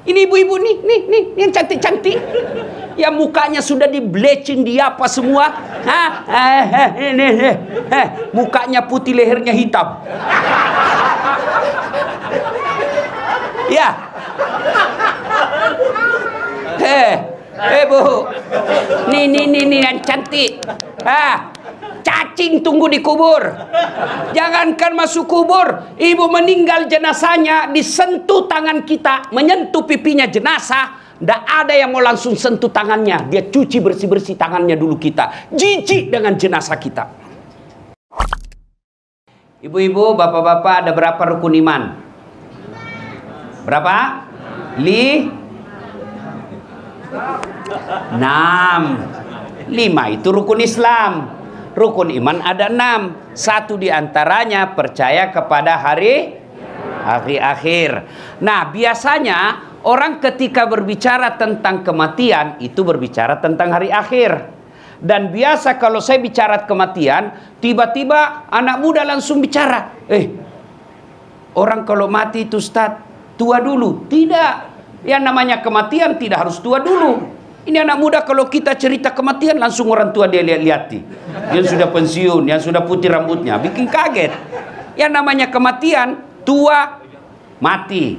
Ini ibu-ibu nih yang cantik-cantik. Ya mukanya sudah di bleaching, dia apa semua. Mukanya putih, lehernya hitam. Ya. Bu. Nih yang cantik. Cacing tunggu di kubur. Jangankan masuk kubur, ibu meninggal, jenazahnya disentuh tangan kita, menyentuh pipinya jenazah. Nggak ada yang mau langsung sentuh tangannya. Dia cuci bersih-bersih tangannya dulu kita. Jijik dengan jenazah kita. Ibu-ibu, bapak-bapak, ada berapa rukun iman? Berapa? 6. 5 itu rukun Islam. Rukun iman ada 6. 1 diantaranya percaya kepada hari akhir. Nah, biasanya orang ketika berbicara tentang kematian itu berbicara tentang hari akhir. Dan biasa kalau saya bicara kematian, tiba-tiba anak muda langsung bicara, orang kalau mati itu Ustaz, tua dulu. Tidak. Yang namanya kematian tidak harus tua dulu. Ini anak muda kalau kita cerita kematian langsung orang tua dia lihat-lihati. Yang sudah pensiun, yang sudah putih rambutnya, bikin kaget. Yang namanya kematian, tua mati,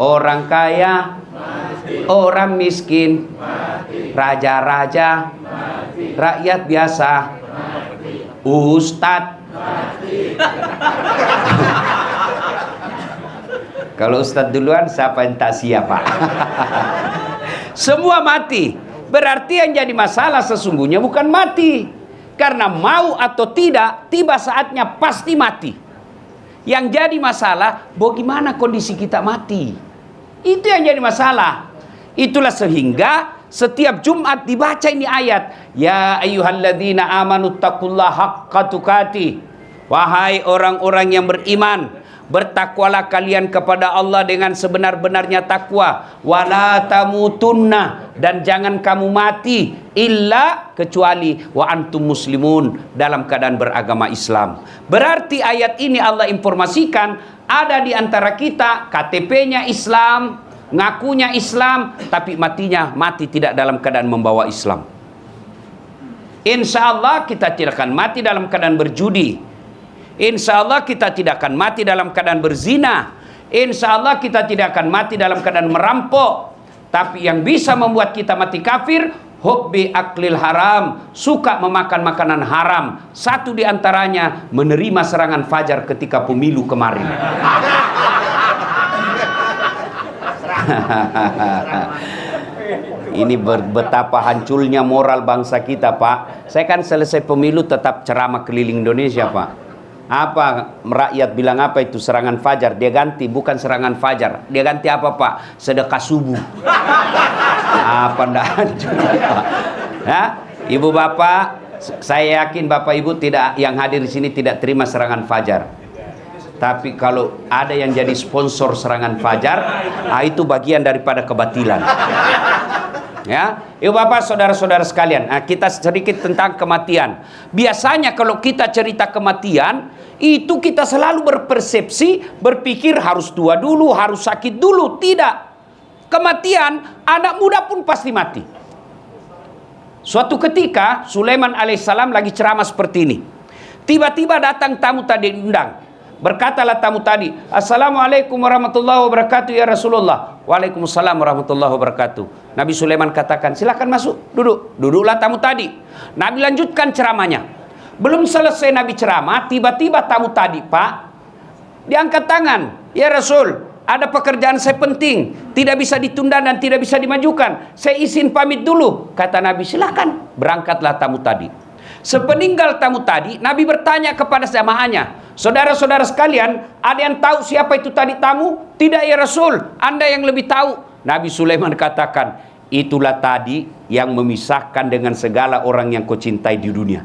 orang kaya mati, orang miskin mati, raja-raja mati, rakyat biasa mati, ustadz mati. Kalau ustadz duluan, siapa yang tak siapa? Semua mati. Berarti yang jadi masalah sesungguhnya bukan mati, karena mau atau tidak, tiba saatnya pasti mati. Yang jadi masalah, bagaimana kondisi kita mati. Itu yang jadi masalah. Itulah sehingga setiap Jumat dibaca ini ayat, ya ayyuhalladzina amanu taqullaha haqqa tuqatih. Wahai orang-orang yang beriman, bertakwalah kalian kepada Allah dengan sebenar-benarnya takwa. Wala tamutunna, dan jangan kamu mati illa kecuali wa antum muslimun, dalam keadaan beragama Islam. Berarti ayat ini Allah informasikan ada di antara kita KTP-nya Islam, ngakunya Islam, tapi mati tidak dalam keadaan membawa Islam. Insya Allah kita tidak akan mati dalam keadaan berjudi. Insya Allah kita tidak akan mati dalam keadaan berzina. Insya Allah kita tidak akan mati dalam keadaan merampok. Tapi yang bisa membuat kita mati kafir, hubbi aklil haram, suka memakan makanan haram. Satu diantaranya menerima serangan fajar ketika pemilu kemarin. Ini betapa hancurnya moral bangsa kita, Pak. Saya kan selesai pemilu tetap ceramah keliling Indonesia, Pak. Apa rakyat bilang apa itu serangan fajar? Dia ganti, bukan serangan fajar. Dia ganti apa, Pak? Sedekah subuh. Apa ndak hancur, Pak? Ya, Ibu Bapak, saya yakin Bapak Ibu tidak yang hadir di sini tidak terima serangan fajar. Tapi kalau ada yang jadi sponsor serangan fajar, itu bagian daripada kebatilan. Ya, Ibu Bapak, saudara-saudara sekalian, kita sedikit tentang kematian. Biasanya kalau kita cerita kematian, itu kita selalu berpersepsi, berpikir harus tua dulu, harus sakit dulu. Tidak. Kematian, anak muda pun pasti mati. Suatu ketika, Sulaiman alaihissalam lagi ceramah seperti ini. Tiba-tiba datang tamu tadi diundang. Berkatalah tamu tadi, Assalamualaikum warahmatullahi wabarakatuh ya Rasulullah. Waalaikumsalam warahmatullahi wabarakatuh. Nabi Sulaiman katakan, silakan masuk, duduk. Duduklah tamu tadi. Nabi lanjutkan ceramahnya. Belum selesai Nabi ceramah, tiba-tiba tamu tadi, Pak, diangkat tangan. Ya Rasul, ada pekerjaan saya penting, tidak bisa ditunda dan tidak bisa dimajukan. Saya izin pamit dulu. Kata Nabi, silakan. Berangkatlah tamu tadi. Sepeninggal tamu tadi, Nabi bertanya kepada jamaahnya, saudara-saudara sekalian, ada yang tahu siapa itu tadi tamu? Tidak ya Rasul, Anda yang lebih tahu. Nabi Sulaiman katakan, itulah tadi yang memisahkan dengan segala orang yang kau cintai di dunia.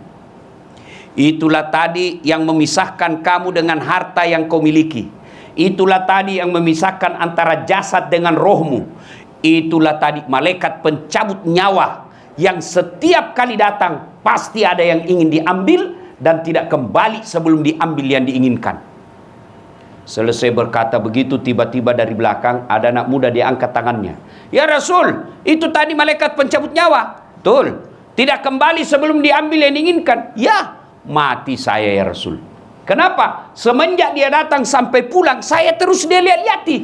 Itulah tadi yang memisahkan kamu dengan harta yang kau miliki. Itulah tadi yang memisahkan antara jasad dengan rohmu. Itulah tadi malaikat pencabut nyawa yang setiap kali datang pasti ada yang ingin diambil dan tidak kembali sebelum diambil yang diinginkan. Selesai berkata begitu, tiba-tiba dari belakang ada anak muda, dia angkat tangannya. Ya Rasul, itu tadi malaikat pencabut nyawa. Betul. Tidak kembali sebelum diambil yang diinginkan. Ya, mati saya ya Rasul. Kenapa? Semenjak dia datang sampai pulang, saya terus dia lihat-lihati.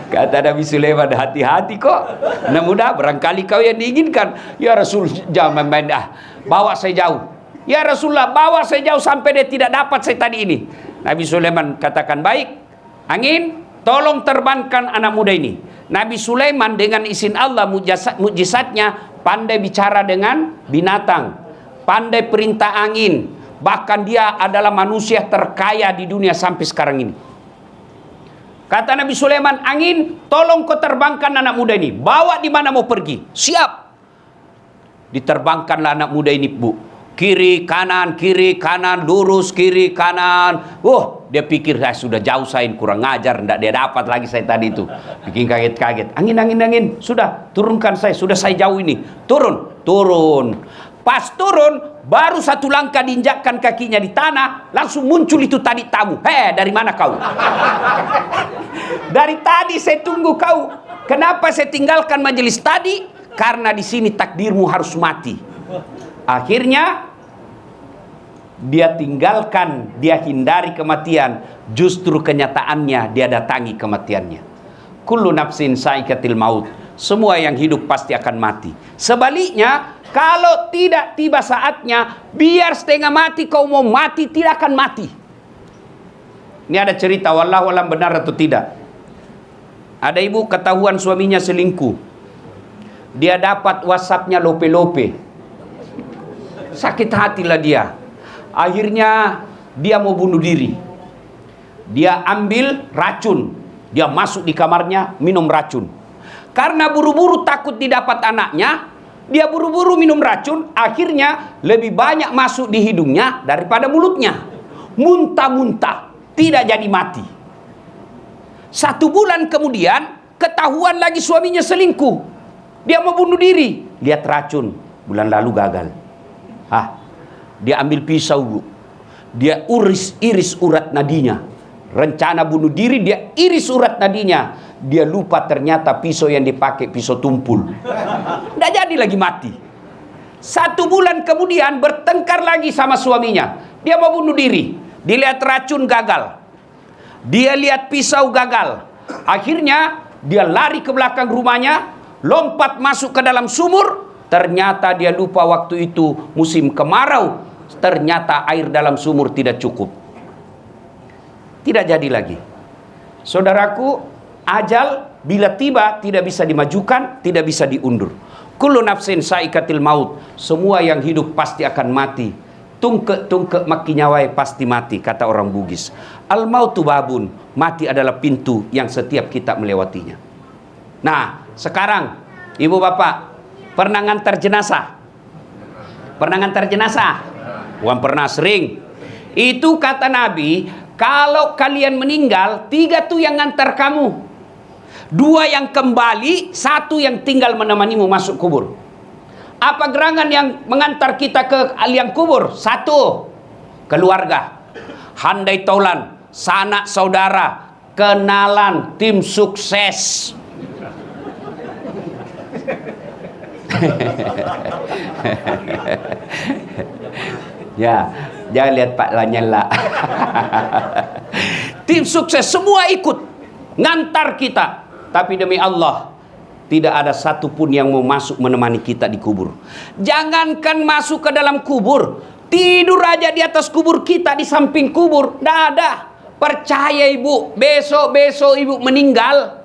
Kata Nabi Sulaiman, hati-hati kok. Anak muda, barangkali kau yang diinginkan. Ya Rasul, jangan main dah. Bawa saya jauh. Ya Rasulullah, bawa saya jauh sampai dia tidak dapat saya tadi ini. Nabi Sulaiman katakan, baik. Angin, tolong terbangkan anak muda ini. Nabi Sulaiman dengan izin Allah, mukjizatnya pandai bicara dengan binatang, pandai perintah angin. Bahkan dia adalah manusia terkaya di dunia sampai sekarang ini. Kata Nabi Sulaiman, angin, tolong kau terbangkan anak muda ini. Bawa di mana mau pergi. Siap. Diterbangkanlah anak muda ini, Bu. Kiri, kanan, lurus, kiri, kanan. Dia pikir saya sudah jauh, saya kurang ngajar, tidak dia dapat lagi saya tadi itu. Bikin kaget-kaget. Angin. Sudah, turunkan saya, sudah saya jauh ini. Turun. Pas turun, baru satu langkah diinjakkan kakinya di tanah, langsung muncul itu tadi tamu. Dari mana kau? Dari tadi saya tunggu kau. Kenapa saya tinggalkan majelis tadi? Karena di sini takdirmu harus mati. Akhirnya dia tinggalkan, dia hindari kematian. Justru kenyataannya dia datangi kematiannya. Kullu nafsin saikatil maut. Semua yang hidup pasti akan mati. Sebaliknya, kalau tidak tiba saatnya, biar setengah mati kau mau mati, tidak akan mati. Ini ada cerita, wallahu alam benar atau tidak. Ada ibu ketahuan suaminya selingkuh. Dia dapat WhatsApp-nya lope-lope. Sakit hatilah dia. Akhirnya dia mau bunuh diri. Dia ambil racun. Dia masuk di kamarnya, minum racun. Karena buru-buru takut didapat anaknya, dia buru-buru minum racun. Akhirnya lebih banyak masuk di hidungnya daripada mulutnya. Muntah-muntah, tidak jadi mati. 1 bulan kemudian, ketahuan lagi suaminya selingkuh. Dia mau bunuh diri. Lihat racun, bulan lalu gagal. Dia ambil pisau, Bu. Dia iris urat nadinya. Rencana bunuh diri, dia iris urat nadinya. Dia lupa ternyata pisau yang dipakai pisau tumpul. Tidak jadi lagi mati. 1 bulan kemudian bertengkar lagi sama suaminya. Dia mau bunuh diri. Dilihat racun gagal. Dia lihat pisau gagal. Akhirnya dia lari ke belakang rumahnya, lompat masuk ke dalam sumur. Ternyata dia lupa waktu itu musim kemarau. Ternyata air dalam sumur tidak cukup. Tidak jadi lagi. Saudaraku, ajal bila tiba tidak bisa dimajukan, tidak bisa diundur. Kullu nafsin saikatil maut. Semua yang hidup pasti akan mati. Tungke maki nyawai pasti mati, kata orang Bugis. Al mautu babun. Mati adalah pintu yang setiap kita melewatinya. Nah, sekarang ibu bapak pernah ngantar jenazah? Pernah ngantar jenazah? Bukan pernah, sering. Itu kata Nabi, kalau kalian meninggal, 3 tuh yang ngantar kamu. 2 yang kembali, 1 yang tinggal menemanimu masuk kubur. Apa gerangan yang mengantar kita ke liang kubur? 1, keluarga. Handai taulan, sanak saudara, kenalan, tim sukses. Ya, jangan lihat Pak Lanyala. Tim sukses semua ikut ngantar kita. Tapi demi Allah, tidak ada satupun yang mau masuk menemani kita di kubur. Jangankan masuk ke dalam kubur, tidur aja di atas kubur kita, di samping kubur, tidak ada. Percaya ibu, besok-besok ibu meninggal,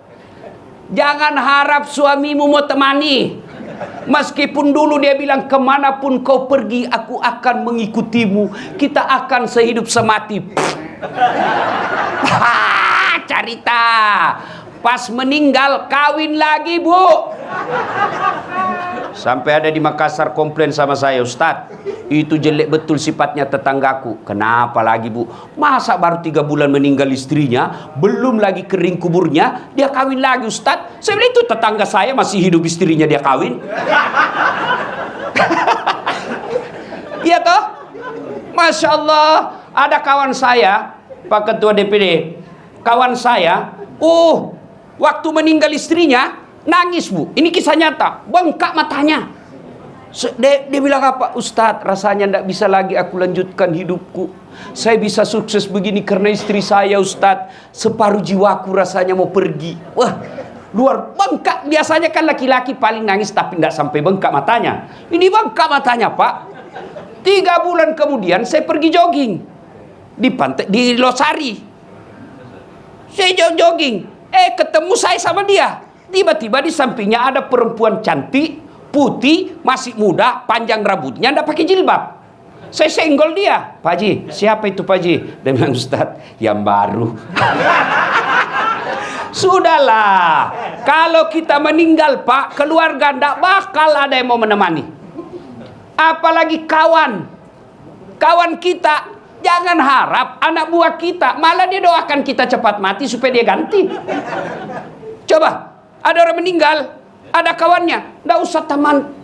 jangan harap suamimu mau temani. Meskipun dulu dia bilang, kemanapun kau pergi, aku akan mengikutimu. Kita akan sehidup semati. Cerita. Pas meninggal, kawin lagi, Bu. Sampai ada di Makassar komplain sama saya, Ustadz, itu jelek betul sifatnya tetanggaku. Kenapa lagi, Bu? Masa baru 3 bulan meninggal istrinya, belum lagi kering kuburnya, dia kawin lagi, Ustadz? Saya bilang, itu tetangga saya masih hidup, istrinya dia kawin. Iya toh? Masya Allah, Ada kawan saya, Pak Ketua DPD, kawan saya, waktu meninggal istrinya, nangis Bu. Ini kisah nyata, bengkak matanya. Dia bilang apa? Ustadz, rasanya tidak bisa lagi aku lanjutkan hidupku. Saya bisa sukses begini karena istri saya, Ustadz. Separuh jiwaku rasanya mau pergi. Wah, luar bengkak. Biasanya kan laki-laki paling nangis tapi tidak sampai bengkak matanya. Ini bengkak matanya, Pak. 3 bulan kemudian saya pergi jogging di pantai, di Losari. Saya jogging, ketemu saya sama dia. Tiba-tiba di sampingnya ada perempuan cantik, putih, masih muda, panjang rambutnya, tidak pakai jilbab. Saya senggol dia. Pak Haji, siapa itu Pak Haji? Dia bilang, Ustadz, yang baru. Sudahlah, kalau kita meninggal Pak, keluarga tidak bakal ada yang mau menemani. Apalagi kawan kita. Jangan harap anak buah kita, malah dia doakan kita cepat mati supaya dia ganti. Coba, ada orang meninggal, ada kawannya, nggak usah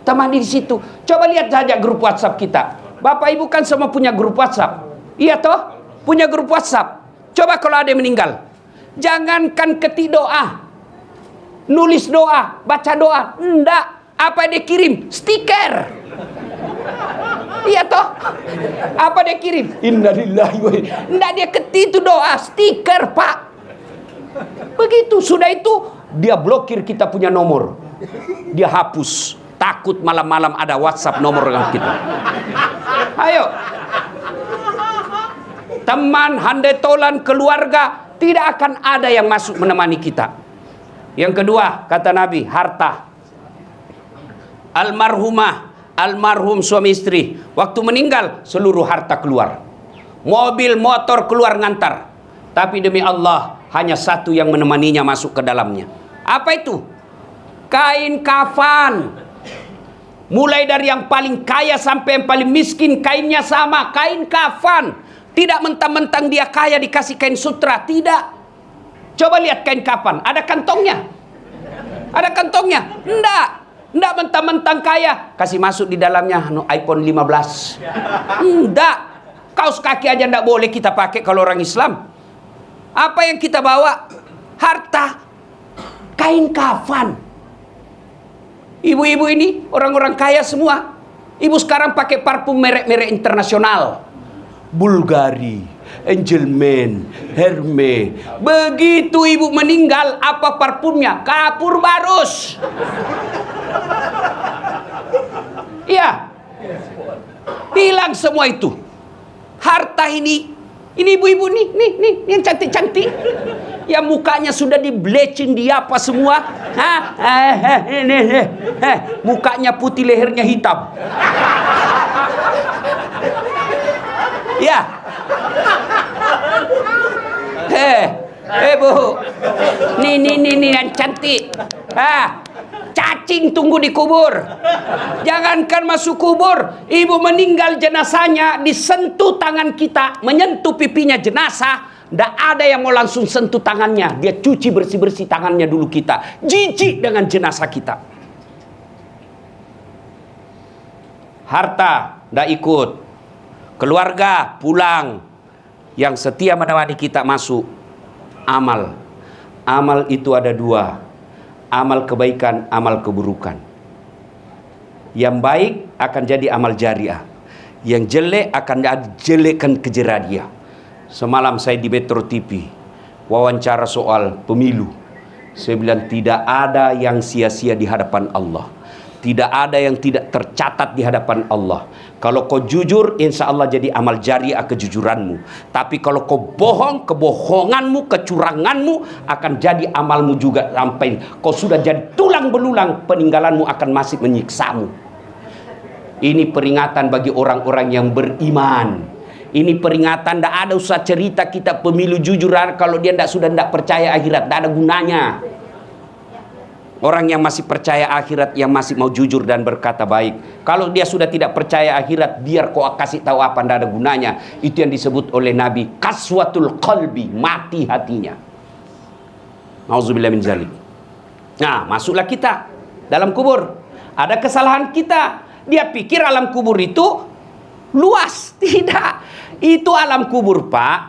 temani di situ. Coba lihat saja grup WhatsApp kita. Bapak Ibu kan semua punya grup WhatsApp. Iya toh? Punya grup WhatsApp. Coba kalau ada yang meninggal, jangankan ketik doa, nulis doa, baca doa, enggak. Apa dia kirim? Stiker. Iya toh? Apa dia kirim? Innalillahi wa inna. Enggak, dia ketik itu doa, stiker Pak. Begitu, sudah itu dia blokir kita punya nomor. Dia hapus. Takut malam-malam ada WhatsApp nomor dengan kita. Ayo. Teman, handai tolan, keluarga, tidak akan ada yang masuk menemani kita. Yang kedua, kata Nabi, harta. Almarhum suami istri, waktu meninggal seluruh harta keluar. Mobil, motor keluar ngantar. Tapi demi Allah, hanya satu yang menemaninya masuk ke dalamnya. Apa itu? Kain kafan. Mulai dari yang paling kaya sampai yang paling miskin, kainnya sama, kain kafan. Tidak mentang-mentang dia kaya dikasih kain sutra, tidak. Coba lihat kain kafan, ada kantongnya? Ada kantongnya? Enggak mentang-mentang kaya, kasih masuk di dalamnya iPhone 15. Enggak. Kaos kaki aja enggak boleh kita pakai kalau orang Islam. Apa yang kita bawa? Harta. Kain kafan. Ibu-ibu ini orang-orang kaya semua. Ibu sekarang pakai parfum merek-merek internasional. Bulgari, Angelman, Hermes. Begitu ibu meninggal, apa parfumnya? Kapur barus. Iya. Hilang semua itu. Harta ini ibu-ibu nih yang cantik-cantik. Yang mukanya sudah di bleaching, dia apa semua. Mukanya putih, lehernya hitam. Ya. Bu. Nih yang cantik. Cacing tunggu di kubur. Jangankan masuk kubur, ibu meninggal jenazahnya disentuh tangan kita, menyentuh pipinya jenazah. Tidak ada yang mau langsung sentuh tangannya. Dia cuci bersih-bersih tangannya dulu kita. Jijik dengan jenazah kita. Harta tidak ikut. Keluarga pulang. Yang setia menemani kita masuk. Amal. Amal itu ada 2. Amal kebaikan, amal keburukan. Yang baik akan jadi amal jariah. Yang jelek akan jelekkan kejerah dia. Semalam saya di Metro TV wawancara soal pemilu. Saya bilang tidak ada yang sia-sia di hadapan Allah. Tidak ada yang tidak tercatat di hadapan Allah. Kalau kau jujur, insya Allah jadi amal jariah kejujuranmu. Tapi kalau kau bohong, kebohonganmu, kecuranganmu akan jadi amalmu juga. Sampai kau sudah jadi tulang belulang, peninggalanmu akan masih menyiksamu. Ini peringatan bagi orang-orang yang beriman. Ini peringatan, tidak ada usah cerita kita pemilu jujur kalau dia sudah tidak percaya akhirat, tidak ada gunanya. Orang yang masih percaya akhirat, yang masih mau jujur dan berkata baik. Kalau dia sudah tidak percaya akhirat, biar kau kasih tahu apa, tidak ada gunanya. Itu yang disebut oleh Nabi kaswatul qalbi, mati hatinya. Nauzubillah min zalik. Nah, masuklah kita dalam kubur. Ada kesalahan kita. Dia pikir alam kubur itu luas. Tidak. Itu alam kubur, Pak.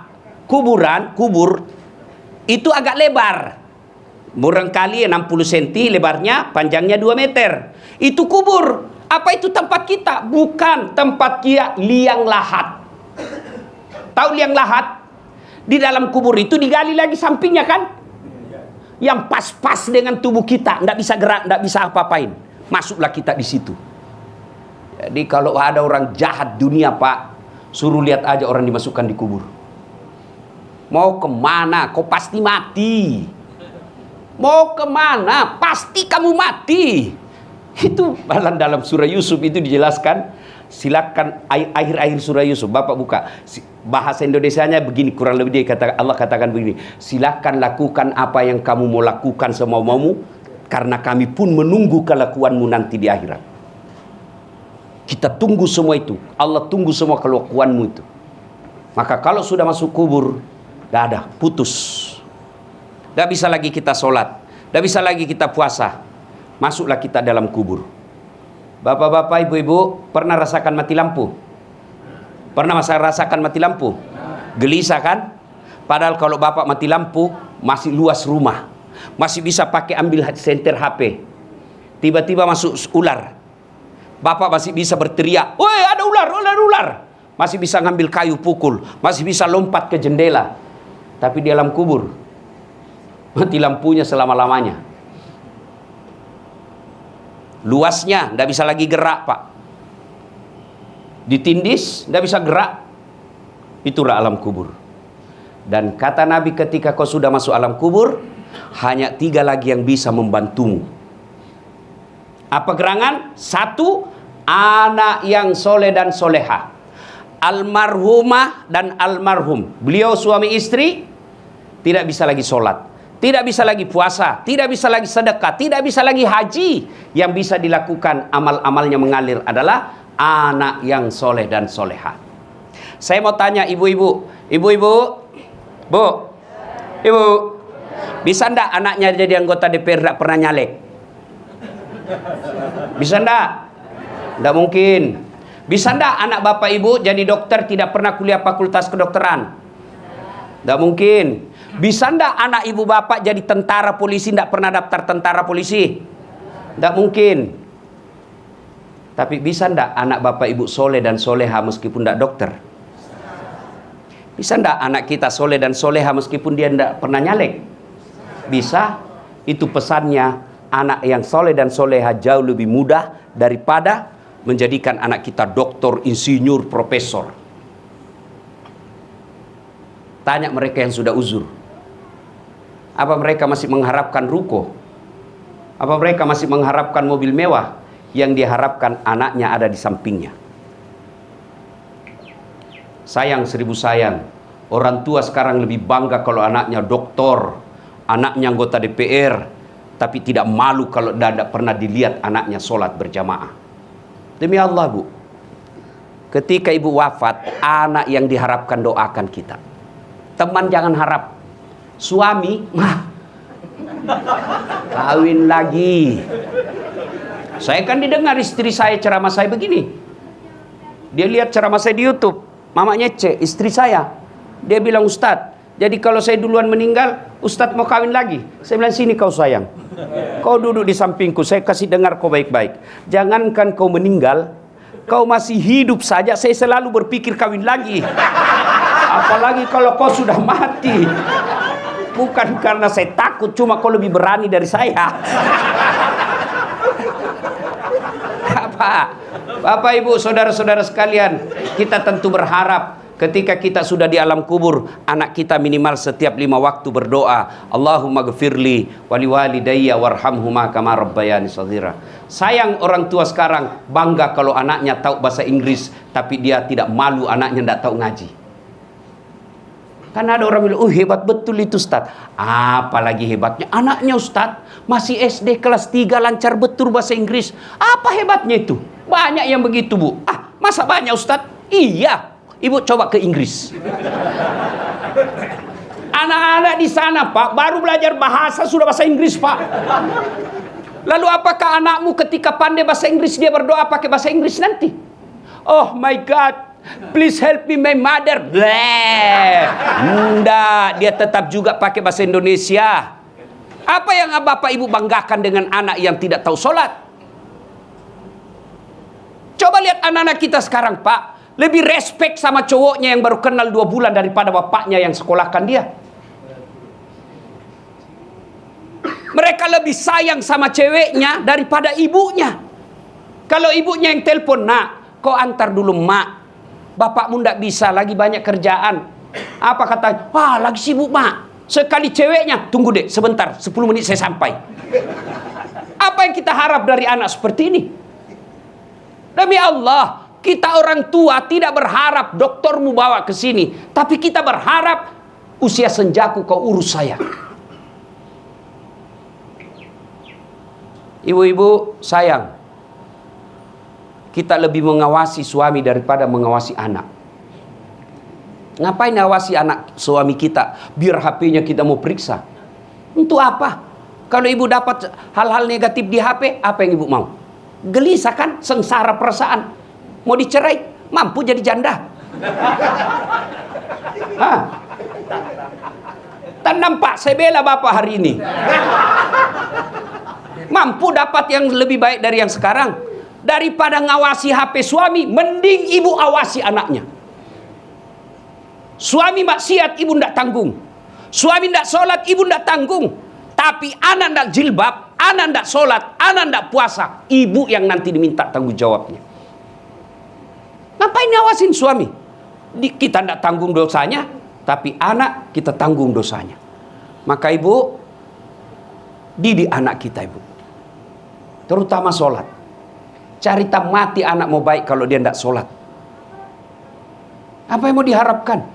Kubur itu agak lebar. Barangkali 60 cm lebarnya, panjangnya 2 meter. Itu kubur. Apa itu tempat kita? Bukan tempat dia liang lahat. Tahu liang lahat? Di dalam kubur itu digali lagi sampingnya kan? Yang pas-pas dengan tubuh kita, nggak bisa gerak, nggak bisa apa-apain. Masuklah kita di situ. Jadi kalau ada orang jahat dunia, Pak, suruh lihat aja orang dimasukkan di kubur. Mau kemana? Kau pasti mati. Mau kemana? Pasti kamu mati. Itu dalam surah Yusuf itu dijelaskan. Silakan akhir-akhir surah Yusuf, Bapak buka. Bahasa Indonesianya begini, kurang lebih Allah katakan begini. Silakan lakukan apa yang kamu mau lakukan semau-maumu, karena kami pun menunggu kelakuanmu nanti di akhirat. Kita tunggu semua itu. Allah tunggu semua kelakuanmu itu. Maka kalau sudah masuk kubur, gak ada, putus. Gak bisa lagi kita sholat, gak bisa lagi kita puasa. Masuklah kita dalam kubur. Bapak-bapak, ibu-ibu, pernah rasakan mati lampu? Pernah rasakan mati lampu? Gelisah kan? Padahal kalau bapak mati lampu, masih luas rumah, masih bisa pakai ambil senter HP. Tiba-tiba masuk ular, bapak masih bisa berteriak, "Woi, ada ular, ular!" Masih bisa ngambil kayu pukul, masih bisa lompat ke jendela. Tapi di dalam kubur, mati lampunya selama-lamanya. Luasnya, tidak bisa lagi gerak, Pak. Ditindis, tidak bisa gerak. Itulah alam kubur. Dan kata Nabi, ketika kau sudah masuk alam kubur, hanya 3 lagi yang bisa membantumu. Apa gerangan? 1, anak yang soleh dan soleha. Almarhumah dan almarhum. Beliau suami istri, tidak bisa lagi sholat, tidak bisa lagi puasa, tidak bisa lagi sedekah, tidak bisa lagi haji. Yang bisa dilakukan amal-amalnya mengalir adalah anak yang soleh dan soleha. Saya mau tanya ibu-ibu, Bu, ibu, bisa ndak anaknya jadi anggota DPR ndak pernah nyalek? Bisa ndak? Ndak mungkin. Bisa ndak anak bapak ibu jadi dokter tidak pernah kuliah fakultas kedokteran? Ndak mungkin. Bisa ndak anak ibu bapak jadi tentara polisi ndak pernah daftar tentara polisi? Ndak mungkin. Tapi bisa ndak anak bapak ibu soleh dan soleha meskipun ndak dokter? Bisa ndak anak kita soleh dan soleha meskipun dia ndak pernah nyalek? Bisa. Itu pesannya, anak yang soleh dan soleha jauh lebih mudah daripada menjadikan anak kita doktor, insinyur, profesor. Tanya mereka yang sudah uzur. Apa mereka masih mengharapkan ruko? Apa mereka masih mengharapkan mobil mewah? Yang diharapkan anaknya ada di sampingnya. Sayang 1000 sayang. Orang tua sekarang lebih bangga kalau anaknya doktor, anaknya anggota DPR, tapi tidak malu kalau tidak pernah dilihat anaknya sholat berjamaah. Demi Allah, Bu, ketika ibu wafat, anak yang diharapkan doakan kita. Teman jangan harap. Suami, kawin lagi. Saya kan didengar istri saya ceramah saya begini. Dia lihat ceramah saya di YouTube. Mamanya istri saya. Dia bilang, "Ustadz, jadi kalau saya duluan meninggal, Ustadz mau kawin lagi?" Saya bilang, "Sini kau sayang. Kau duduk di sampingku, saya kasih dengar kau baik-baik. Jangankan kau meninggal, kau masih hidup saja, saya selalu berpikir kawin lagi. Apalagi kalau kau sudah mati. Bukan karena saya takut, cuma kau lebih berani dari saya." Bapak, Ibu, saudara-saudara sekalian, kita tentu berharap ketika kita sudah di alam kubur, anak kita minimal setiap 5 waktu berdoa, "Allahumma gfirli wali walidayya warhamhuma kama rabbayani shaghira." Sayang orang tua sekarang bangga kalau anaknya tahu bahasa Inggris, tapi dia tidak malu anaknya tidak tahu ngaji. Karena ada orang bilang, hebat betul itu Ustaz. Apalagi hebatnya anaknya Ustaz, masih SD kelas 3 lancar betul bahasa Inggris. Apa hebatnya itu? Banyak yang begitu, Bu. Masa banyak Ustaz? Iya. Ibu coba ke Inggris. Anak-anak di sana, Pak, baru belajar bahasa sudah bahasa Inggris, Pak. Lalu apakah anakmu ketika pandai bahasa Inggris dia berdoa pakai bahasa Inggris nanti? Oh my God. Please help me my mother. Bleh. Nggak, dia tetap juga pakai bahasa Indonesia. Apa yang bapak ibu banggakan dengan anak yang tidak tahu sholat? Coba lihat anak-anak kita sekarang, Pak. Lebih respect sama cowoknya yang baru kenal 2 bulan daripada bapaknya yang sekolahkan dia. Mereka lebih sayang sama ceweknya daripada ibunya. Kalau ibunya yang telepon, nak, kau antar dulu mak. Bapakmu ndak bisa, lagi banyak kerjaan. Apa katanya? Wah, lagi sibuk mak. Sekali ceweknya, tunggu deh sebentar, 10 menit saya sampai. Apa yang kita harap dari anak seperti ini? Demi Allah, kita orang tua tidak berharap doktermu bawa ke sini, tapi kita berharap usia senjaku kau urus saya. Ibu-ibu sayang, kita lebih mengawasi suami daripada mengawasi anak. Ngapain awasi anak suami kita? Biar HP-nya kita mau periksa. Untuk apa? Kalau ibu dapat hal-hal negatif di HP, apa yang ibu mau? Gelisah kan? Sengsara perasaan. Mau dicerai? Mampu jadi janda. Hah? Tak nampak saya bela bapak hari ini. Mampu dapat yang lebih baik dari yang sekarang. Daripada ngawasi HP suami, mending ibu awasi anaknya. Suami maksiat, ibu ndak tanggung. Suami ndak sholat, ibu ndak tanggung. Tapi anak ndak jilbab, anak ndak sholat, anak ndak puasa, ibu yang nanti diminta tanggung jawabnya. Ngapain ngawasin suami? Kita ndak tanggung dosanya, tapi anak kita tanggung dosanya. Maka ibu, didik anak kita ibu. Terutama sholat. Cari mati anak mau baik kalau dia tidak sholat. Apa yang mau diharapkan?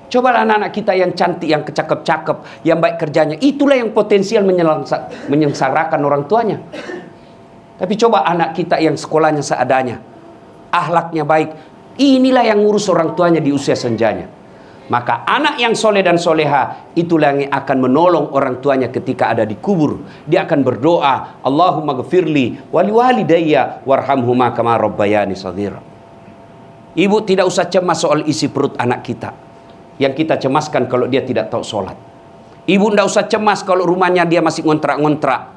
Coba anak-anak kita yang cantik, yang kecakep-cakep, yang baik kerjanya. Itulah yang potensial menyengsarakan orang tuanya. Tapi coba anak kita yang sekolahnya seadanya, akhlaknya baik. Inilah yang ngurus orang tuanya di usia senjanya. Maka anak yang soleh dan soleha, itulah yang akan menolong orang tuanya ketika ada di kubur. Dia akan berdoa, Allahumma ghafirli wali walidayya warhamhuma kama rabbayani shaghira. Ibu tidak usah cemas soal isi perut anak kita. Yang kita cemaskan kalau dia tidak tahu sholat. Ibu tidak usah cemas kalau rumahnya dia masih ngontrak-ngontrak.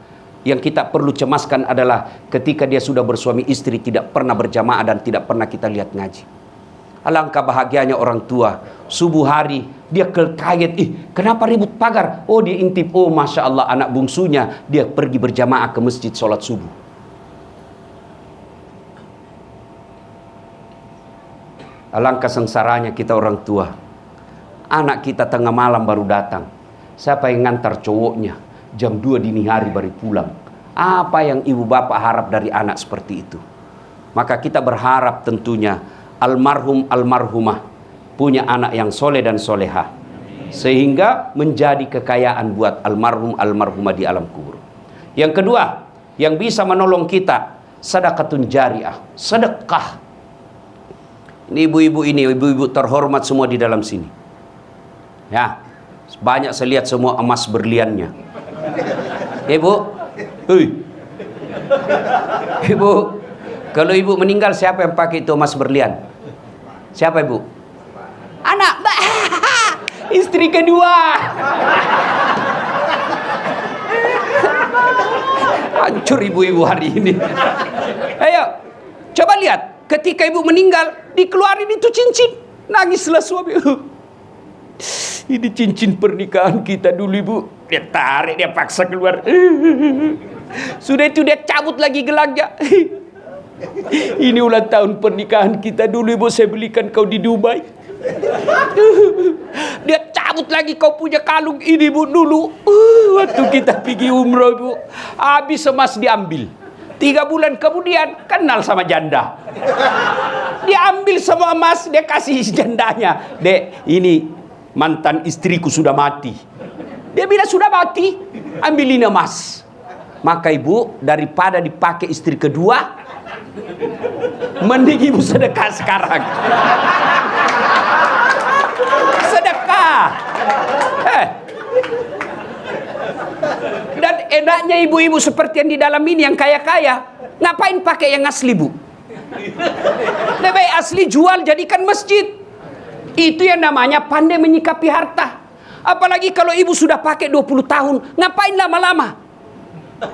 Yang kita perlu cemaskan adalah ketika dia sudah bersuami istri, tidak pernah berjamaah dan tidak pernah kita lihat ngaji. Alangkah bahagianya orang tua. Subuh hari dia kaget, kenapa ribut pagar? Oh dia intip, oh masya Allah anak bungsunya dia pergi berjamaah ke masjid sholat subuh. Alangkah sengsaranya kita orang tua. Anak kita tengah malam baru datang. Siapa yang ngantar cowoknya? Jam 2 dini hari baru pulang. Apa yang ibu bapak harap dari anak seperti itu? Maka kita berharap tentunya almarhum almarhumah punya anak yang soleh dan soleha, sehingga menjadi kekayaan buat almarhum almarhumah di alam kubur. Yang kedua, yang bisa menolong kita, sedekatun jariah, sedekah. Ini ibu-ibu ini, ibu-ibu terhormat semua di dalam sini. Ya, banyak saya lihat semua emas berliannya. Ibu, ibu, kalau ibu meninggal siapa yang pakai itu emas berlian? Siapa ibu? Anak, istri kedua. Hancur ibu-ibu hari ini. Ayo, coba lihat. Ketika ibu meninggal, dikeluarin itu cincin. Nangislah suami. Ini cincin pernikahan kita dulu ibu. Dia tarik, dia paksa keluar. Sudah itu dia cabut lagi gelangnya. Ini ulang tahun pernikahan kita dulu ibu, saya belikan kau di Dubai. Dia cabut lagi, kau punya kalung ini bu dulu. Waktu kita pergi umroh bu, habis emas diambil. 3 bulan kemudian kenal sama janda. Dia ambil semua emas, dia kasih jandanya. Dek, ini mantan istriku sudah mati. Dia bilang sudah mati, ambil ini emas. Maka ibu, daripada dipakai istri kedua, mending ibu sedekah sekarang. Sedekah. Dan enaknya ibu-ibu seperti yang di dalam ini yang kaya-kaya, ngapain pakai yang asli bu? Lebih asli jual jadikan masjid. Itu yang namanya pandai menyikapi harta. Apalagi kalau ibu sudah pakai 20 tahun, ngapain lama-lama?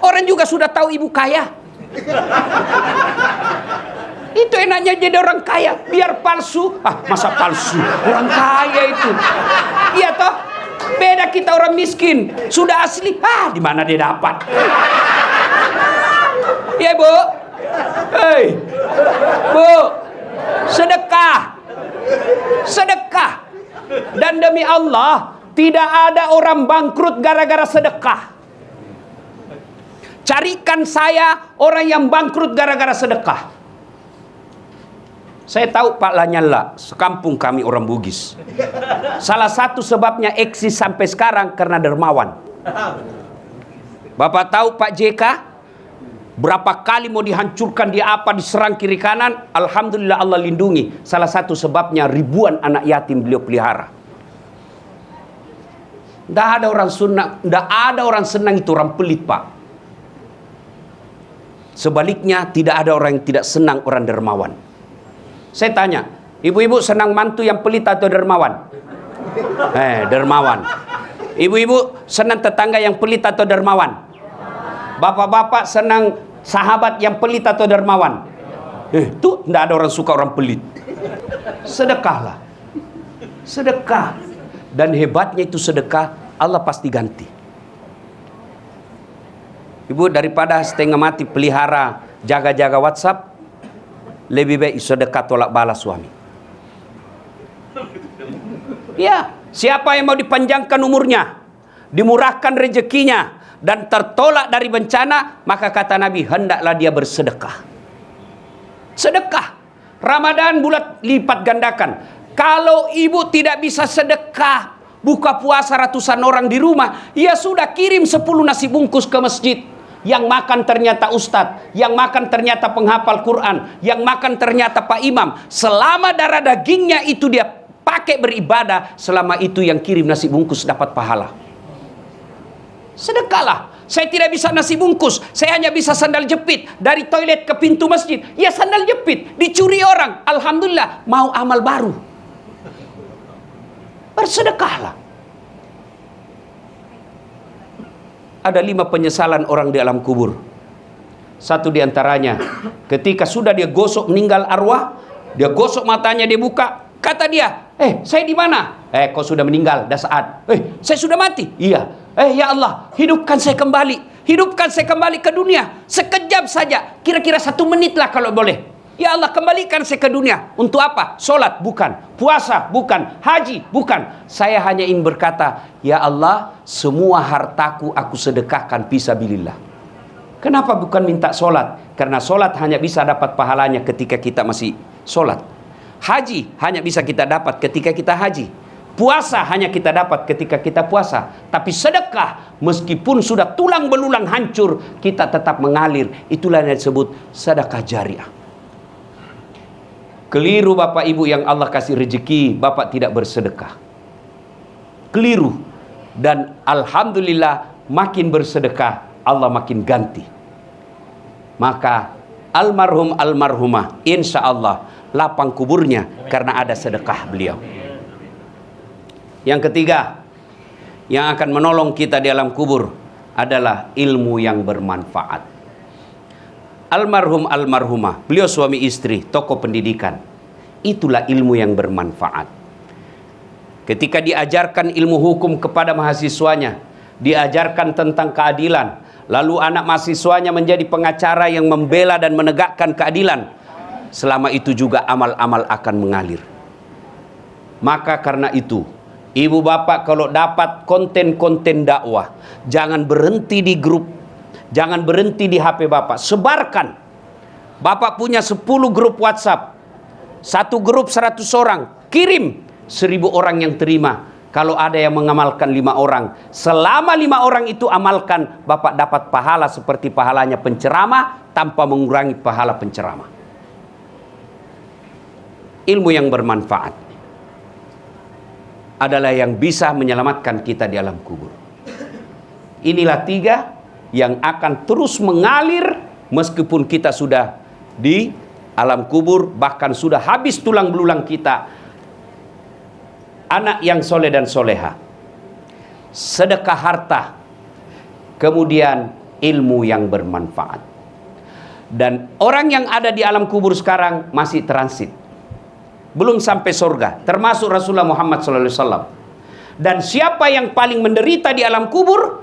Orang juga sudah tahu ibu kaya. Itu enaknya jadi orang kaya, biar palsu. Masa palsu? Orang kaya itu. Iya toh? Beda kita orang miskin. Sudah asli, di mana dia dapat? Iya Bu. Hei, Bu, sedekah. Sedekah. Dan demi Allah, tidak ada orang bangkrut gara-gara sedekah. Carikan saya orang yang bangkrut gara-gara sedekah. Saya tahu Pak Lanyala, sekampung kami orang Bugis. Salah satu sebabnya eksis sampai sekarang karena dermawan. Bapak tahu Pak JK, berapa kali mau dihancurkan, diserang kiri kanan. Alhamdulillah Allah lindungi. Salah satu sebabnya ribuan anak yatim beliau pelihara. Tidak ada orang senang itu orang pelit Pak. Sebaliknya tidak ada orang yang tidak senang orang dermawan. Saya tanya, ibu-ibu senang mantu yang pelit atau dermawan? Dermawan. Ibu-ibu senang tetangga yang pelit atau dermawan? Bapak-bapak senang sahabat yang pelit atau dermawan? Tuh tidak ada orang suka orang pelit. Sedekahlah. Sedekah. Dan hebatnya itu sedekah, Allah pasti ganti. Ibu, daripada setengah mati pelihara jaga-jaga WhatsApp, lebih baik sedekah tolak balas suami. Ya, siapa yang mau dipanjangkan umurnya, dimurahkan rezekinya, dan tertolak dari bencana, maka kata Nabi, hendaklah dia bersedekah. Sedekah. Ramadan bulat lipat gandakan. Kalau ibu tidak bisa sedekah, buka puasa ratusan orang di rumah, ya sudah, kirim 10 nasi bungkus ke masjid. Yang makan ternyata ustadz, yang makan ternyata penghafal Quran, yang makan ternyata Pak Imam. Selama darah dagingnya itu dia pakai beribadah, selama itu yang kirim nasi bungkus dapat pahala. Sedekahlah. Saya tidak bisa nasi bungkus, saya hanya bisa sandal jepit dari toilet ke pintu masjid. Ya sandal jepit, dicuri orang. Alhamdulillah, mau amal baru. Bersedekahlah. Ada 5 penyesalan orang di alam kubur. Satu diantaranya, ketika sudah dia gosok meninggal arwah, dia gosok matanya, dia buka, kata dia, saya di mana? Kau sudah meninggal, dah saat. Saya sudah mati. Iya. Ya Allah, hidupkan saya kembali. Hidupkan saya kembali ke dunia. Sekejap saja, kira-kira 1 menit lah kalau boleh. Ya Allah, kembalikan saya ke dunia. Untuk apa? Solat? Bukan. Puasa? Bukan. Haji? Bukan. Saya hanya ingin berkata, ya Allah, semua hartaku aku sedekahkan fisabilillah. Kenapa bukan minta solat? Karena solat hanya bisa dapat pahalanya ketika kita masih solat. Haji hanya bisa kita dapat ketika kita haji. Puasa hanya kita dapat ketika kita puasa. Tapi sedekah, meskipun sudah tulang belulang hancur, kita tetap mengalir. Itulah yang disebut sedekah jariah. Keliru Bapak Ibu yang Allah kasih rezeki, Bapak tidak bersedekah. Keliru. Dan Alhamdulillah, makin bersedekah, Allah makin ganti. Maka almarhum almarhumah, insya Allah lapang kuburnya karena ada sedekah beliau. Yang ketiga, yang akan menolong kita di alam kubur adalah ilmu yang bermanfaat. Almarhum almarhumah, beliau suami istri, tokoh pendidikan. Itulah ilmu yang bermanfaat. Ketika diajarkan ilmu hukum kepada mahasiswanya, diajarkan tentang keadilan, lalu anak mahasiswanya menjadi pengacara yang membela dan menegakkan keadilan, selama itu juga amal-amal akan mengalir. Maka karena itu, ibu bapak kalau dapat konten-konten dakwah, jangan berhenti di grup, jangan berhenti di HP bapak, sebarkan. Bapak punya 10 grup WhatsApp, satu grup 100 orang, kirim 1000 orang yang terima. Kalau ada yang mengamalkan 5 orang, selama 5 orang itu amalkan, bapak dapat pahala seperti pahalanya penceramah tanpa mengurangi pahala penceramah. Ilmu yang bermanfaat adalah yang bisa menyelamatkan kita di alam kubur. Inilah 3 yang akan terus mengalir meskipun kita sudah di alam kubur, bahkan sudah habis tulang belulang kita. Anak yang soleh dan soleha, sedekah harta, kemudian ilmu yang bermanfaat. Dan orang yang ada di alam kubur sekarang masih transit, belum sampai surga, termasuk Rasulullah Muhammad SAW. Dan siapa yang paling menderita di alam kubur?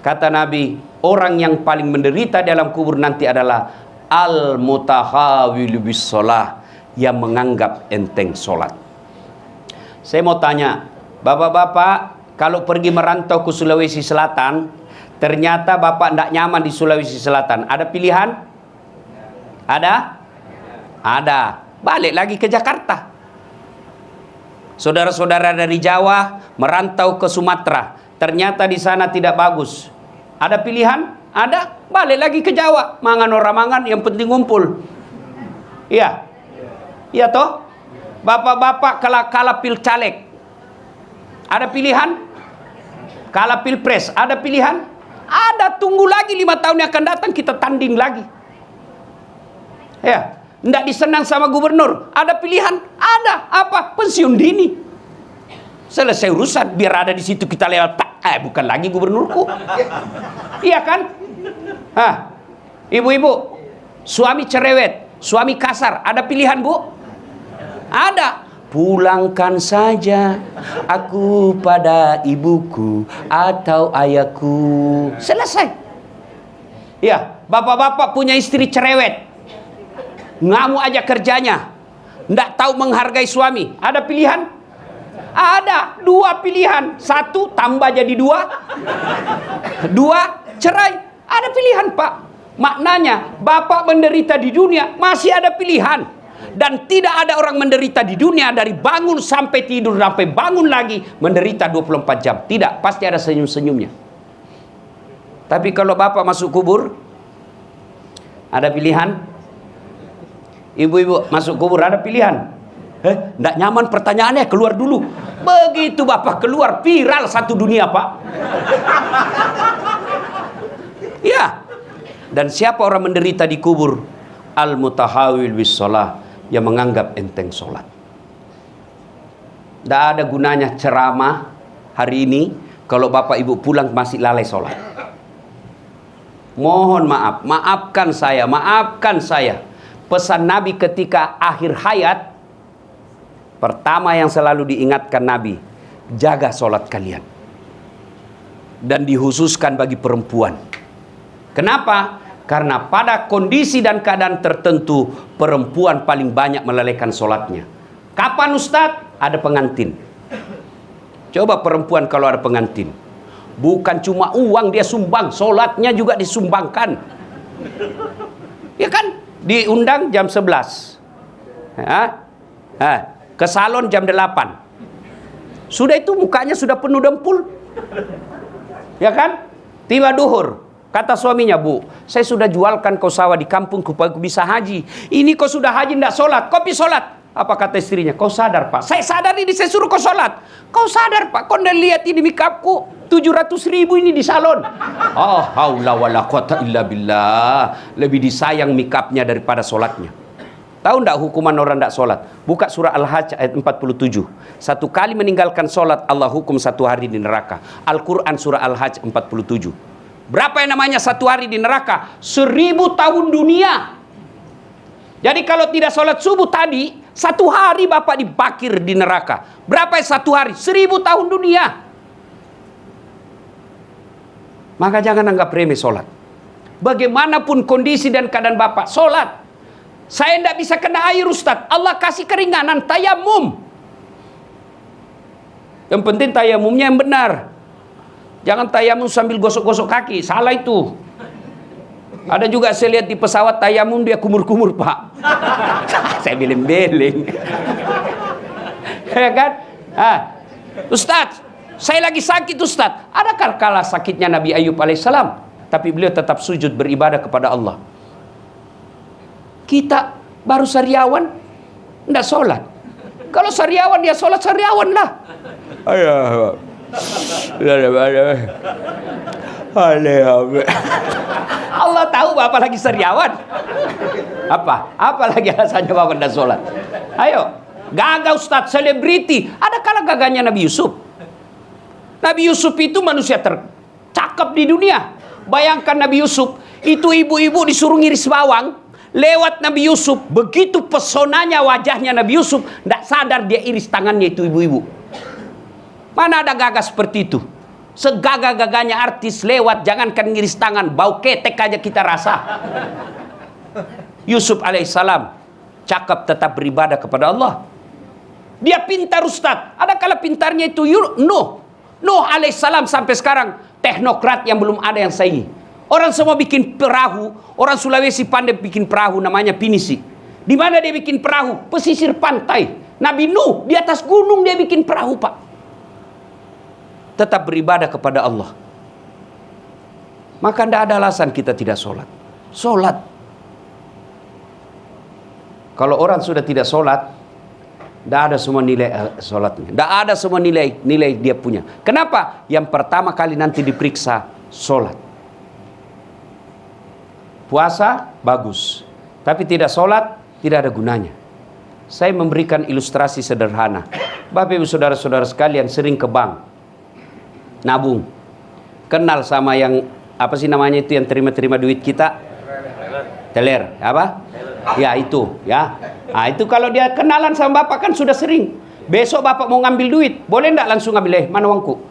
Kata Nabi, orang yang paling menderita di alam kubur nanti adalah al-mutahawilu bis sholah, yang menganggap enteng sholat. Saya mau tanya, bapak-bapak, kalau pergi merantau ke Sulawesi Selatan, ternyata bapak tidak nyaman di Sulawesi Selatan, ada pilihan? Ada? Ada. Balik lagi ke Jakarta. Saudara-saudara dari Jawa merantau ke Sumatera, ternyata di sana tidak bagus. Ada pilihan? Ada. Balik lagi ke Jawa. Mangan orang mangan, yang penting ngumpul. Iya. Iya toh? Bapak-bapak kalah pil caleg, ada pilihan? Kalah pilpres, ada pilihan? Ada. Tunggu lagi 5 tahun yang akan datang, kita tanding lagi. Ya, tidak disenang sama gubernur, ada pilihan? Ada. Apa? Pensiun dini. Selesai urusan, biar ada di situ kita lewat. Bukan lagi gubernurku. Iya kan? Ibu-ibu, suami cerewet, suami kasar, ada pilihan, Bu? Ada. Pulangkan saja aku pada ibuku atau ayahku. Selesai. Ya, bapak-bapak punya istri cerewet, ngamuk aja kerjanya, ndak tahu menghargai suami. Ada pilihan? Ada. 2 pilihan. 1 tambah jadi 2. 2 cerai. Ada pilihan, Pak. Maknanya bapak menderita di dunia masih ada pilihan. Dan tidak ada orang menderita di dunia dari bangun sampai tidur sampai bangun lagi menderita 24 jam. Tidak, pasti ada senyum-senyumnya. Tapi kalau bapak masuk kubur, ada pilihan? Ibu-ibu masuk kubur, ada pilihan? Nggak nyaman pertanyaannya, keluar dulu. Begitu bapak keluar, viral satu dunia, Pak. Ya. Dan siapa orang menderita di kubur? Al-mutahawil bis sholah, yang menganggap enteng sholat. Tidak ada gunanya ceramah hari ini kalau bapak ibu pulang masih lalai sholat. Mohon maaf, maafkan saya. Pesan Nabi ketika akhir hayat, pertama yang selalu diingatkan Nabi, jaga sholat kalian. Dan dikhususkan bagi perempuan. Kenapa? Karena pada kondisi dan keadaan tertentu, perempuan paling banyak melalaikan sholatnya. Kapan Ustadz? Ada pengantin. Coba perempuan kalau ada pengantin, bukan cuma uang dia sumbang, sholatnya juga disumbangkan. Ya kan? Diundang jam 11. Ke salon jam 8. Sudah itu mukanya sudah penuh dempul. Ya kan? Tiba duhur. Kata suaminya, Bu, saya sudah jualkan kau sawah di kampung supaya bisa haji. Ini kau sudah haji tidak sholat, kau pi sholat. Apa kata istrinya? Kau sadar, Pak? Saya sadar ini, saya suruh kau sholat. Kau sadar, Pak? Kau udah lihat ini makeupku 700.000 ini di salon. Oh, haula wala quwata illa billah. Lebih disayang makeupnya daripada sholatnya. Tahu enggak hukuman orang tidak sholat? Buka surah Al-Hajj ayat 47. 1 kali meninggalkan sholat, Allah hukum 1 hari di neraka. Al-Quran surah Al-Hajj 47. Berapa yang namanya 1 hari di neraka? 1000 tahun dunia. Jadi kalau tidak sholat subuh tadi, 1 hari bapak dibakir di neraka. Berapa yang 1 hari? 1000 tahun dunia. Maka jangan anggap remeh sholat. Bagaimanapun kondisi dan keadaan bapak, sholat. Saya tidak bisa kena air, Ustaz. Allah kasih keringanan, tayamum. Yang penting tayamumnya yang benar. Jangan tayamum sambil gosok-gosok kaki, salah itu. Ada juga saya lihat di pesawat tayamum dia kumur-kumur, Pak. Saya beleng-beleng. Ya kan? Ustaz, saya lagi sakit, Ustaz. Adakah kalah sakitnya Nabi Ayub alaihissalam? Tapi beliau tetap sujud beribadah kepada Allah. Kita baru sariawan, tidak sholat. Kalau sariawan dia sholat, sariawan lah. Ayo. Allah tahu bapak lagi sariawan. Apa lagi alasannya Bapak tidak sholat? Ayo. Gagah Ustadz, selebriti. Ada kala gagahnya Nabi Yusuf. Nabi Yusuf itu manusia tercakap di dunia. Bayangkan Nabi Yusuf, itu ibu-ibu disuruh ngiris bawang. Lewat Nabi Yusuf, begitu pesonanya wajahnya Nabi Yusuf, tidak sadar dia iris tangannya itu ibu-ibu. Mana ada gagah seperti itu? Segagah-gagahnya artis lewat, jangankan ngiris tangan, bau ketek aja kita rasa. Yusuf alaihissalam cakap tetap beribadah kepada Allah. Dia pintar Ustadz. Ada kala pintarnya itu Nuh alaihissalam sampai sekarang teknokrat yang belum ada yang saingi. Orang semua bikin perahu. Orang Sulawesi pandai bikin perahu namanya pinisi. Di mana dia bikin perahu? Pesisir pantai. Nabi Nuh di atas gunung dia bikin perahu, Pak. Tetap beribadah kepada Allah. Maka tidak ada alasan kita tidak sholat. Sholat. Kalau orang sudah tidak sholat, tidak ada semua nilai sholatnya. Tidak ada semua nilai dia punya. Kenapa? Yang pertama kali nanti diperiksa sholat. Puasa bagus, tapi tidak sholat tidak ada gunanya. Saya memberikan ilustrasi sederhana. Bapak ibu saudara-saudara sekalian sering ke bank nabung, kenal sama yang apa sih namanya itu yang terima duit kita, teller apa? Ya itu ya. Nah itu kalau dia kenalan sama bapak kan sudah sering. Besok bapak mau ngambil duit, boleh enggak langsung ambil? Mana uangku?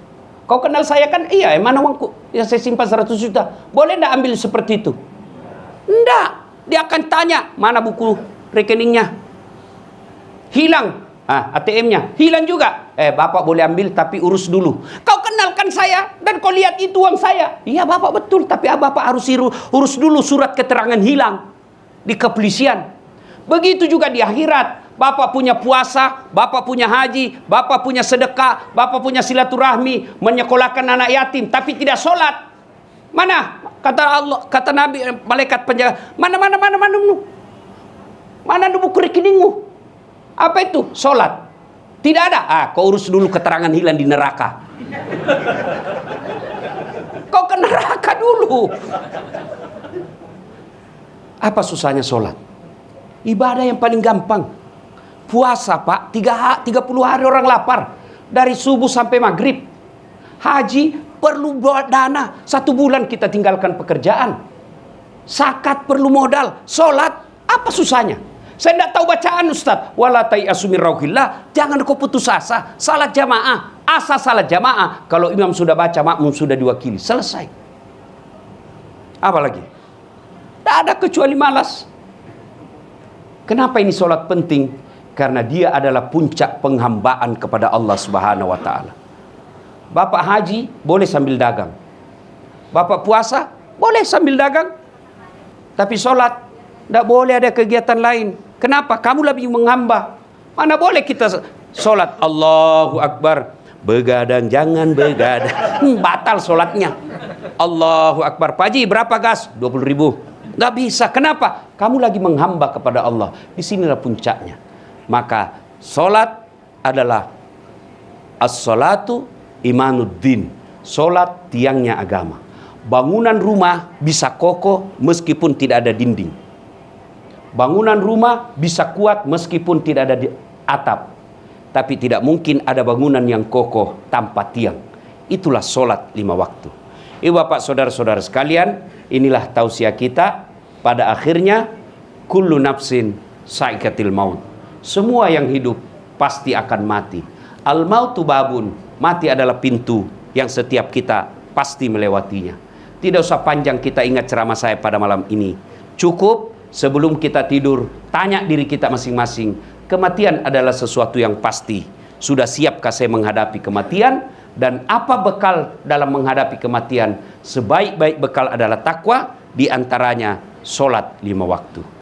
Kau kenal saya kan? Iya, mana uangku? Ya saya simpan 100 juta. Boleh enggak ambil seperti itu? Enggak. Dia akan tanya, mana buku rekeningnya? Hilang. ATM-nya hilang juga. Bapak boleh ambil tapi urus dulu. Kau kenalkan saya dan kau lihat itu uang saya. Iya bapak betul, tapi bapak harus urus dulu surat keterangan hilang di kepolisian. Begitu juga di akhirat. Bapak punya puasa, bapak punya haji, bapak punya sedekah, bapak punya silaturahmi, menyekolahkan anak yatim, tapi tidak sholat. Mana? Kata Allah, kata Nabi, malaikat penjaga, mana buku rekeningmu? Apa itu? Sholat. Tidak ada. Kau urus dulu keterangan hilang di neraka. Kau ke neraka dulu. Apa susahnya sholat? Ibadah yang paling gampang. Puasa Pak, 30 hari orang lapar. Dari subuh sampai maghrib. Haji perlu dana. 1 bulan kita tinggalkan pekerjaan. Zakat perlu modal. Sholat, apa susahnya? Saya tidak tahu bacaan Ustaz. Wala tayasu min rauhillah. Jangan kau putus asa. Salat jamaah. Asa salat jamaah. Kalau imam sudah baca, makmum sudah diwakili. Selesai. Apa lagi? Tidak ada kecuali malas. Kenapa ini sholat penting? Karena dia adalah puncak penghambaan kepada Allah Subhanahu wa Ta'ala. Bapak haji boleh sambil dagang. Bapak puasa boleh sambil dagang. Tapi sholat tidak boleh ada kegiatan lain. Kenapa? Kamu lebih menghamba. Mana boleh kita sholat Allahu Akbar. Begadang jangan begadang. Batal sholatnya. Allahu Akbar. Pak Haji berapa gas? 20.000. Nggak bisa. Kenapa? Kamu lagi menghamba kepada Allah. Disinilah puncaknya. Maka sholat adalah as-sholatu imanuddin. Sholat tiangnya agama. Bangunan rumah bisa kokoh meskipun tidak ada dinding. Bangunan rumah bisa kuat meskipun tidak ada atap. Tapi tidak mungkin ada bangunan yang kokoh tanpa tiang. Itulah sholat 5 waktu. Ibu bapak saudara-saudara sekalian, inilah tausiah kita. Pada akhirnya, kullu nafsin sa'iqatil maut. Semua yang hidup pasti akan mati. Al mautu babun. Mati adalah pintu yang setiap kita pasti melewatinya. Tidak usah panjang kita ingat ceramah saya pada malam ini. Cukup sebelum kita tidur, tanya diri kita masing-masing. Kematian adalah sesuatu yang pasti. Sudah siapkah saya menghadapi kematian? Dan apa bekal dalam menghadapi kematian? Sebaik-baik bekal adalah takwa, diantaranya sholat 5 waktu.